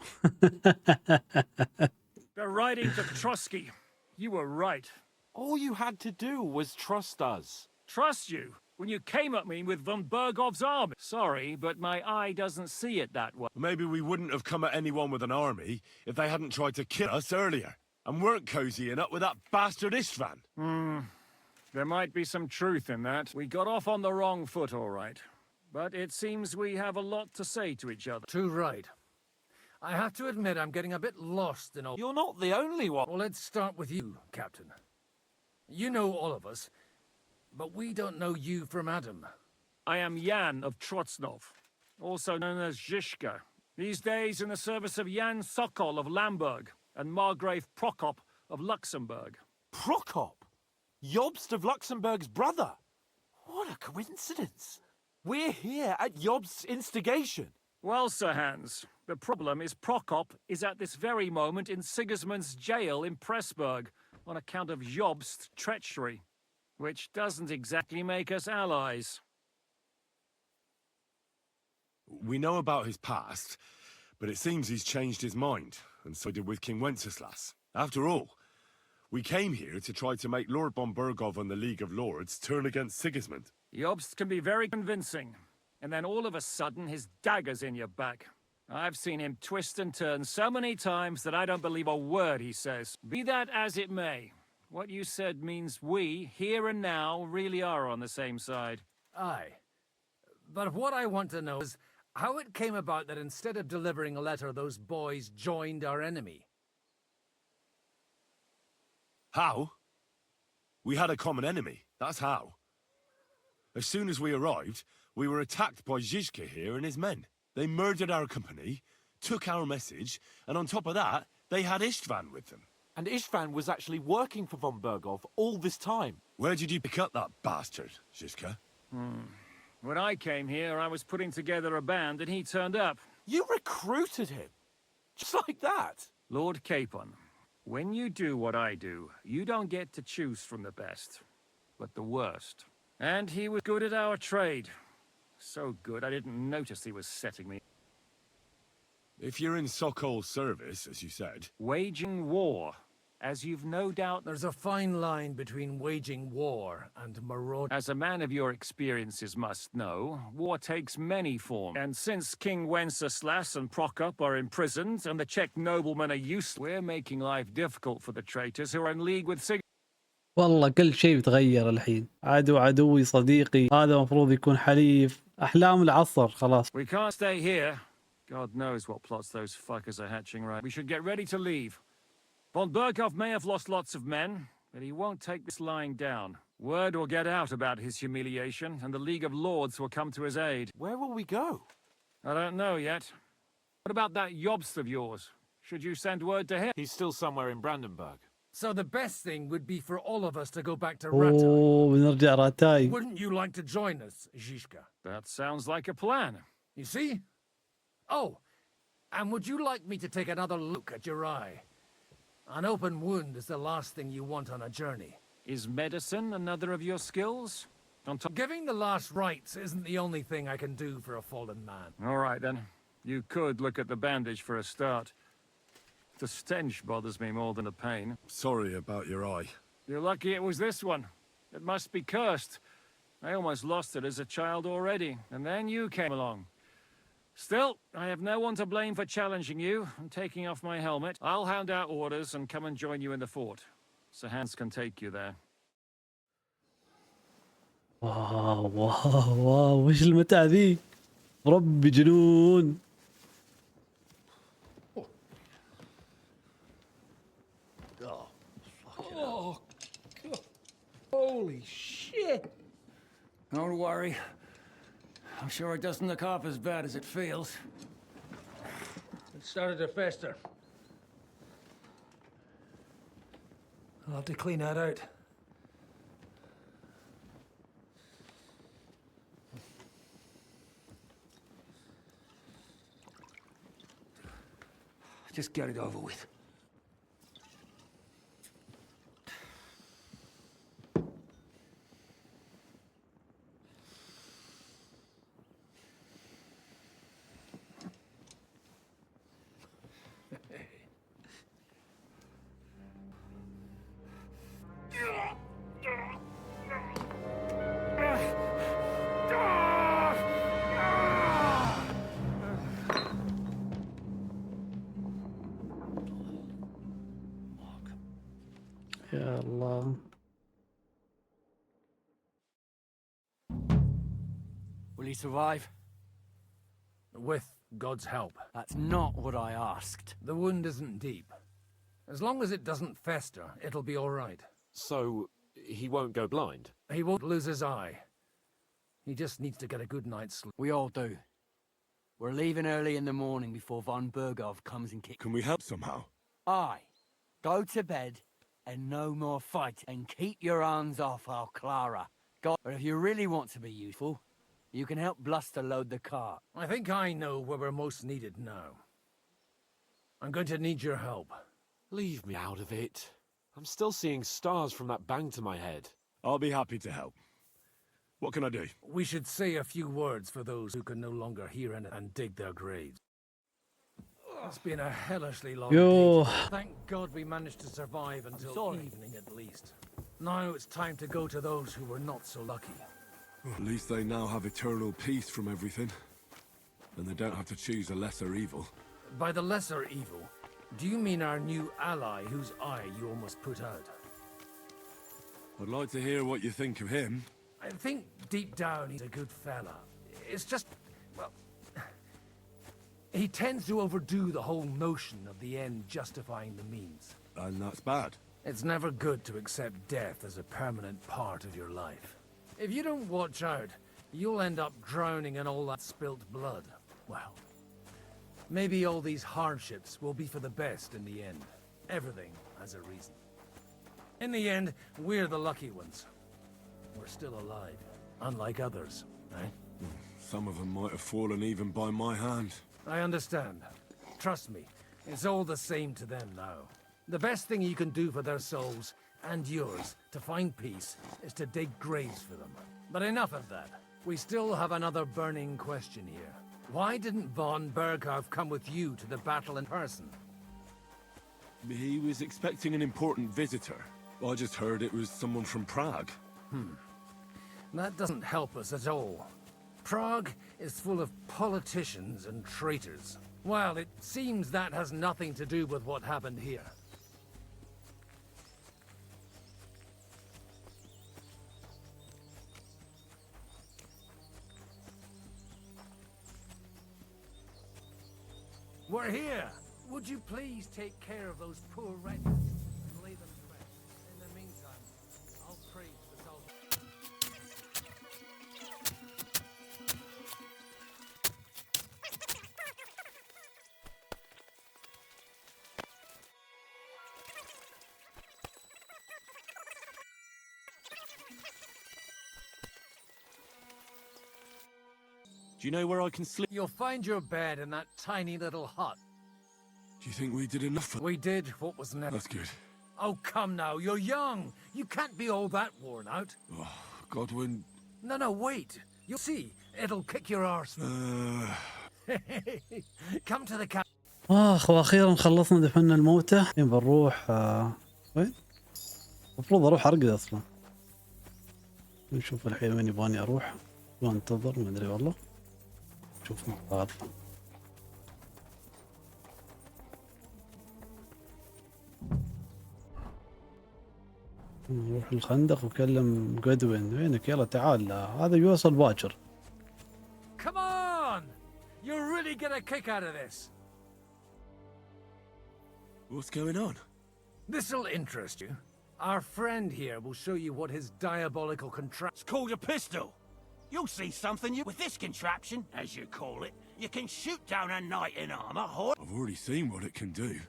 They're riding to Trotsky. You were right. All you had to do was trust us. Trust you? When you came at me with von Bergov's army. Sorry, but my eye doesn't see it that way. Maybe we wouldn't have come at anyone with an army if they hadn't tried to kill us earlier and weren't cozying up with that bastard Istvan. There might be some truth in that. We got off on the wrong foot, all right. But it seems we have a lot to say to each other. Too right. I have to admit I'm getting a bit lost in all... You're not the only one. Well, let's start with you, Captain. You know all of us, but we don't know you from Adam. I am Jan of Trotsnov, also known as Zhishka. These days in the service of Jan Sokol of Lamberg and Margrave Prokop of Luxembourg. Prokop? Jobst of Luxembourg's brother? What a coincidence. We're here at Jobst's instigation. Well, Sir Hans, the problem is Prokop is at this very moment in Sigismund's jail in Pressburg on account of Jobst's treachery, which doesn't exactly make us allies. We know about his past, but it seems he's changed his mind, and so did with King Wenceslas. After all, we came here to try to make Lord von Bergov and the League of Lords turn against Sigismund. Jobst can be very convincing, and then all of a sudden his dagger's in your back. I've seen him twist and turn so many times that I don't believe a word he says. Be that as it may, what you said means we, here and now, really are on the same side. Aye. But what I want to know is how it came about that instead of delivering a letter, those boys joined our enemy. How? We had a common enemy, that's how. As soon as we arrived, we were attacked by Zhizka here and his men. They murdered our company, took our message, and on top of that, they had Istvan with them. And Istvan was actually working for von Bergov all this time. Where did you pick up that bastard, Zhizka? When I came here, I was putting together a band and he turned up. You recruited him? Just like that? Lord Capon, when you do what I do, you don't get to choose from the best, but the worst. And he was good at our trade. So good, I didn't notice he was setting me. If you're in Sokol's service, as you said... Waging war. As you've no doubt... There's a fine line between waging war and maraud... As a man of your experiences must know, war takes many forms. And since King Wenceslas and Prokop are imprisoned and the Czech noblemen are useless, we're making life difficult for the traitors who are in league with Sig... والله كل شيء بيتغير الحين. عدوي صديقي، هذا المفروض يكون حليف. أحلام العصر خلاص. We can't stay here. God knows what plots those fuckers are hatching right. We should get ready to leave. Von Berghoff may have lost lots of men, but he won't take this lying down. Word will get out about his humiliation, and the League of Lords will come to his aid. Where will we go? I don't know yet. What about that Jobst of yours? Should you send word to him? He's still somewhere in Brandenburg. So the best thing would be for all of us to go back to أوه Ratai. بنرجع راتاي. Wouldn't you like to join us, Zhishka? That sounds like a plan. You see? Oh, and would you like me to take another look at your eye? An open wound is the last thing you want on a journey. Is medicine another of your skills? Giving the last rites isn't the only thing I can do for a fallen man. All right, then. You could look at the bandage for a start. The stench bothers me more than the pain. Sorry about your eye. You're lucky it was this one. It must be cursed. I almost lost it as a child already, and then you came along. Still, I have no one to blame for challenging you and taking off my helmet. I'll hand out orders and come and join you in the fort. Sir Hans can take you there. واو واو واو وش المتعة ذي؟ ربي جنون. Oh, God. Holy shit. Don't worry. I'm sure it doesn't look half as bad as it feels. It started to fester. I'll have to clean that out. Just get it over with. يا الله. Will he survive? With God's help. That's not what I asked. The wound isn't deep. As long as it doesn't fester, it'll be all right. So, he won't go blind? He won't lose his eye. He just needs to get a good night's sleep. We all do. We're leaving early in the morning before von Berghoff comes and kicks. Can we help somehow? Aye. Go to bed and no more fight. And keep your hands off our Clara. God, but if you really want to be useful, you can help Bluster load the cart. I think I know where we're most needed now. I'm going to need your help. Leave me out of it. I'm still seeing stars from that bang to my head. I'll be happy to help. What can I do? We should say a few words for those who can no longer hear it and dig their graves. It's been a hellishly long Yo. day. Thank God we managed to survive until evening at least. Now it's time to go to those who were not so lucky. Well, at least they now have eternal peace from everything. And they don't have to choose a lesser evil. By the lesser evil, do you mean our new ally whose eye you almost put out? I'd like to hear what you think of him. I think deep down he's a good fella. It's just, well, he tends to overdo the whole notion of the end justifying the means. And that's bad. It's never good to accept death as a permanent part of your life. If you don't watch out, you'll end up drowning in all that spilt blood. Well, maybe all these hardships will be for the best in the end. Everything has a reason. In the end, we're the lucky ones. We're still alive, unlike others, eh? Some of them might have fallen even by my hand. I understand. Trust me, it's all the same to them now. The best thing you can do for their souls, and yours, to find peace, is to dig graves for them. But enough of that. We still have another burning question here. Why didn't von Berghoff come with you to the battle in person? He was expecting an important visitor. I just heard it was someone from Prague. That doesn't help us at all. Prague is full of politicians and traitors. Well, it seems that has nothing to do with what happened here. We're here. Would you please take care of those poor wretches and lay them to rest? In the meantime, I'll pray to the Sultan. Do you know where I can sleep? You'll find your bed in that tiny little hut. Do you think we did enough? We did what was necessary. That's good. Oh, come now, you're young. You can't be all that worn out. Oh, Godwin. No, wait. You'll see. It'll kick your arse. Come to the camp. واخيرا خلصنا دفنا الموتى. الحين بنروح وين؟ المفروض اروح ارقد اصلا. نشوف الحين وين يبغاني اروح. وانتظر ما ادري والله. شوف مع بعض. نروح الخندق وكلم جودوين. وينك؟ يلا تعال. هذا يوصل باكر. Come on! You'll really get a kick out of this. What's going on? This'll interest you. Our friend here will show you what his diabolical contraption. It's called a pistol. You'll see something with this contraption, as you call it. You can shoot down a knight in armor. I've already seen what it can do.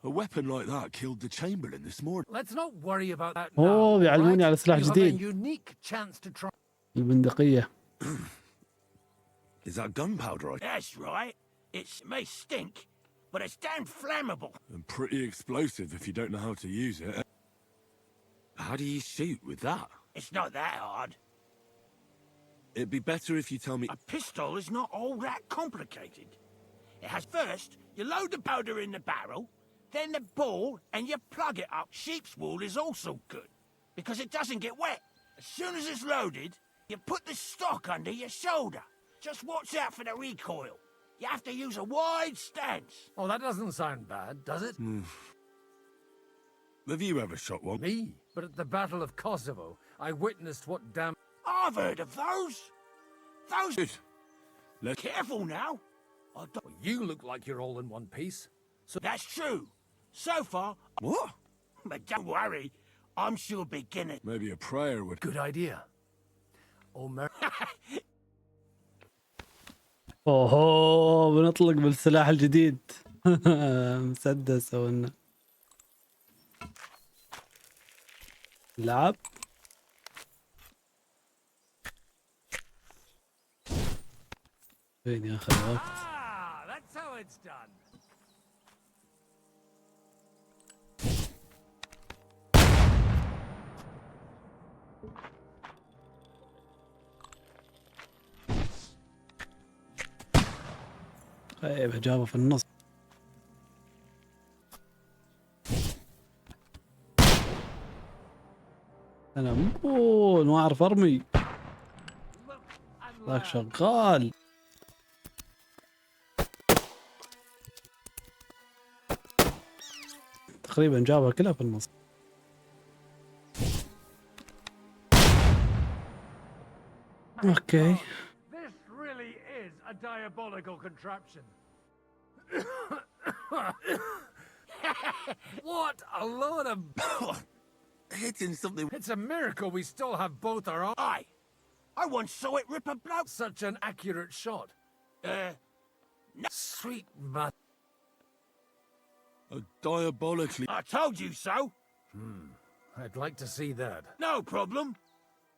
A weapon like that killed the Chamberlain this morning. Let's not worry about that now. اوه بيعلموني على سلاح You have a جديد. unique chance to try. البندقية. Is that gunpowder? That's right. It may stink, but it's damn flammable. And pretty explosive if you don't know how to use it. How do you shoot with that? It's not that hard. It'd be better if you tell me. A pistol is not all that complicated. It has first, you load the powder in the barrel, then the ball, and you plug it up. Sheep's wool is also good, because it doesn't get wet. As soon as it's loaded, you put the stock under your shoulder. Just watch out for the recoil. You have to use a wide stance. Oh, that doesn't sound bad, does it? Have you ever shot one? Me? But at the Battle of Kosovo, I witnessed what damn... I've heard of those. Those... Good. Let's... Careful now. You look like you're all in one piece. So that's true. So far... What? But don't worry. I'm sure beginners... Maybe a prayer would... Good idea. اوه بنطلق بالسلاح الجديد. مسدس او انه لعب. فين ياخذ وقت؟ That's how it's done. طيب جابه في النص. انا ما اعرف ارمي. ذاك شغال. تقريبا جابها كلها في النص. اوكي. This really is a diabolical contraption. What a load of... Hitting something... It's a miracle we still have both our arms. Aye. I once saw it rip a bloke. Such an accurate shot. No. Sweet man. Diabolically... I told you so. I'd like to see that. No problem.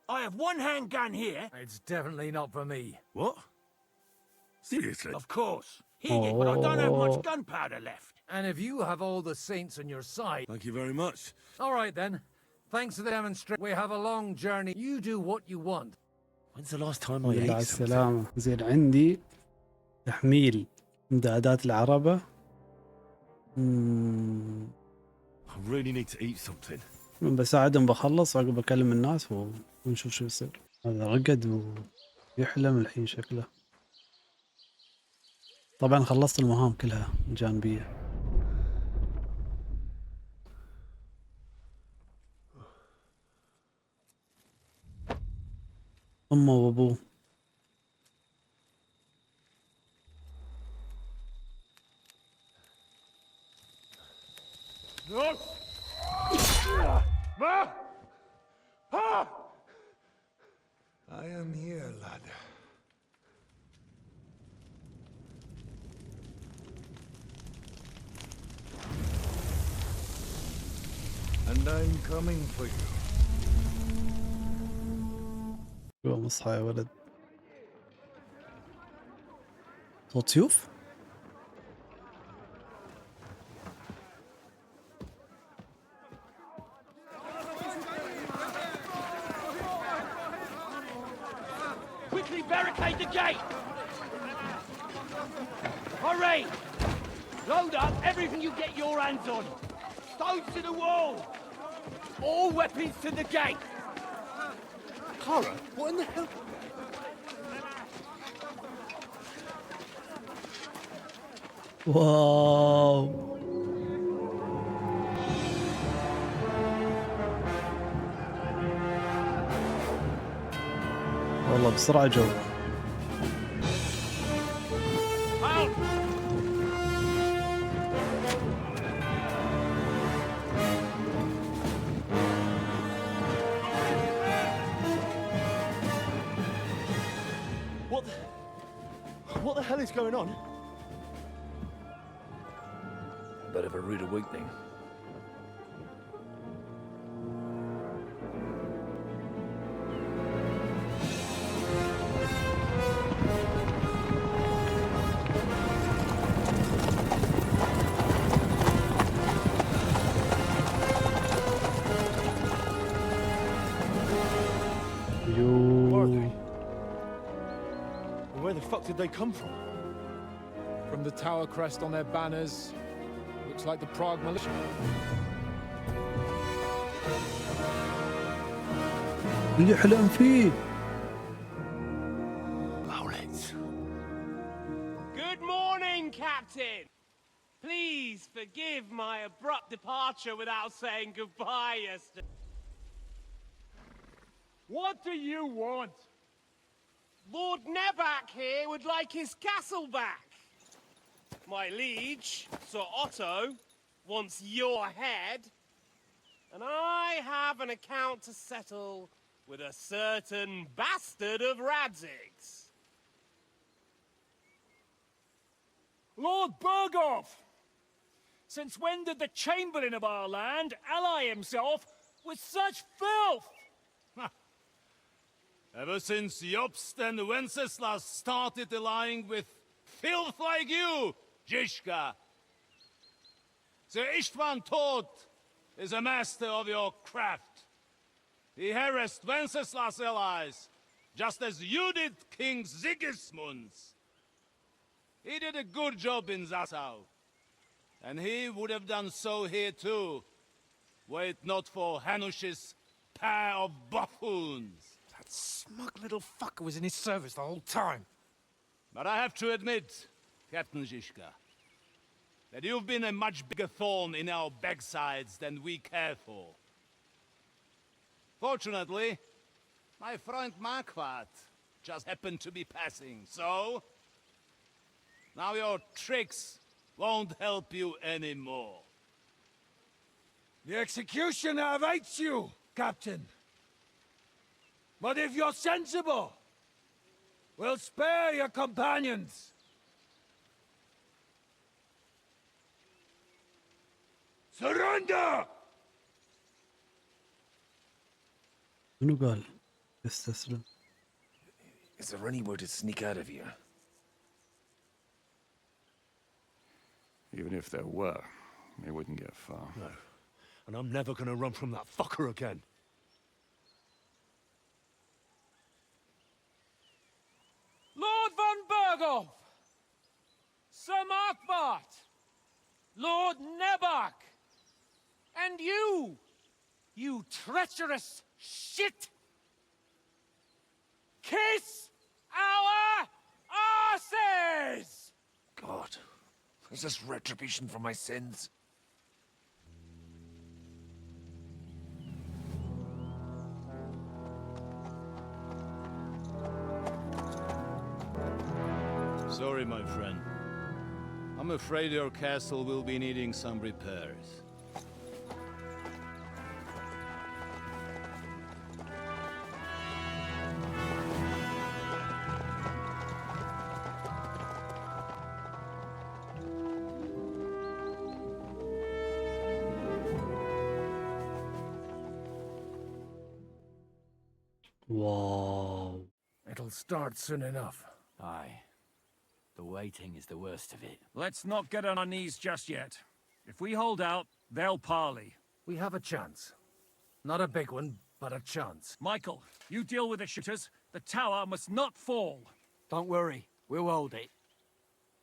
I have one handgun here. It's definitely not for me. What? Seriously? Of course. Here, but I don't have much gunpowder left. And if you have all the saints on your side... Thank you very much. All right, then. Thanks for the demonstration. We have a long journey. You do what you want. When's the last time I ate something? السلامة. زين عندي تحميل إمدادات العربة I really need to eat something. بساعدهم بخلص عقب بكلم الناس ونشوف شو يصير. هذا رقد ويحلم الحين شكله. طبعا خلصت المهام كلها الجانبية. أمه وأبوه. No! Ma! Ah! I am here, lad. And I'm coming for you. يوم اصحى يا ولد. صوت سيوف؟ Quickly barricade the gate! Hurry! Load up everything you get your hands on. Stones to the wall! All weapons to the gate! Kara, what in the hell? واو. والله بسرعة جو. What the hell is going on? Bit of a rude awakening. Where the fuck did they come from? From the tower crest on their banners. Looks like the Prague militia. اللي حلم فيه. Good morning, Captain. Please forgive my abrupt departure without saying goodbye yesterday. What do you want? Lord Nebak here would like his castle back. My liege, Sir Otto, wants your head. And I have an account to settle with a certain bastard of Radzig's. Lord Berghoff! Since when did the Chamberlain of our land ally himself with such filth? Ever since Jobst and Wenceslas started allying with filth like you, Zizka. Sir Istvan Tod is a master of your craft. He harassed Wenceslas' allies, just as you did King Sigismund's. He did a good job in Zassau, and he would have done so here too, were it not for Hanush's pair of buffoons. That smug little fucker was in his service the whole time. But I have to admit, Captain Zizka, that you've been a much bigger thorn in our backsides than we care for. Fortunately, my friend Marquardt just happened to be passing, so now your tricks won't help you anymore. The executioner awaits you, Captain. But if you're sensible, we'll spare your companions. Surrender! منو قال استسلم؟ Is there anywhere to sneak out of here? Even if there were, we wouldn't get far. No. And I'm never gonna run from that fucker again. Lord von Berghoff! Sir Markwart! Lord Nebok! And you treacherous shit! Kiss our asses! God, is this retribution for my sins? Sorry, my friend. I'm afraid your castle will be needing some repairs. Wow. It'll start soon enough. Aye. The waiting is the worst of it. Let's not get on our knees just yet. If we hold out, they'll parley. We have a chance. Not a big one, but a chance. Michael, you deal with the shooters. The tower must not fall. Don't worry. We'll hold it.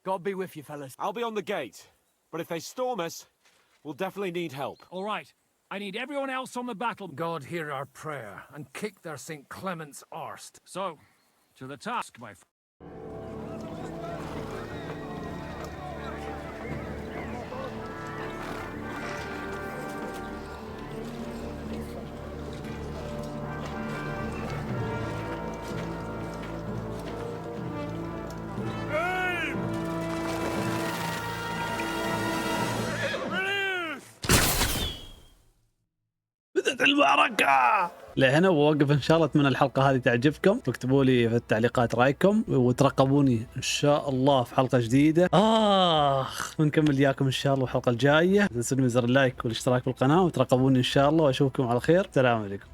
God be with you, fellas. I'll be on the gate. But if they storm us, we'll definitely need help. All right. I need everyone else on the battle. God hear our prayer and kick their St. Clement's arst. So, to the task, my friend. بدأت المعركة. لهنا ووقف ان شاء الله. اتمنى الحلقة هذه تعجبكم، واكتبوا لي في التعليقات رايكم، وترقبوني ان شاء الله في حلقة جديدة. ونكمل وياكم ان شاء الله الحلقة الجاية. لا تنسون زر اللايك والاشتراك بالقناة، وترقبوني ان شاء الله، واشوفكم على خير. السلام عليكم.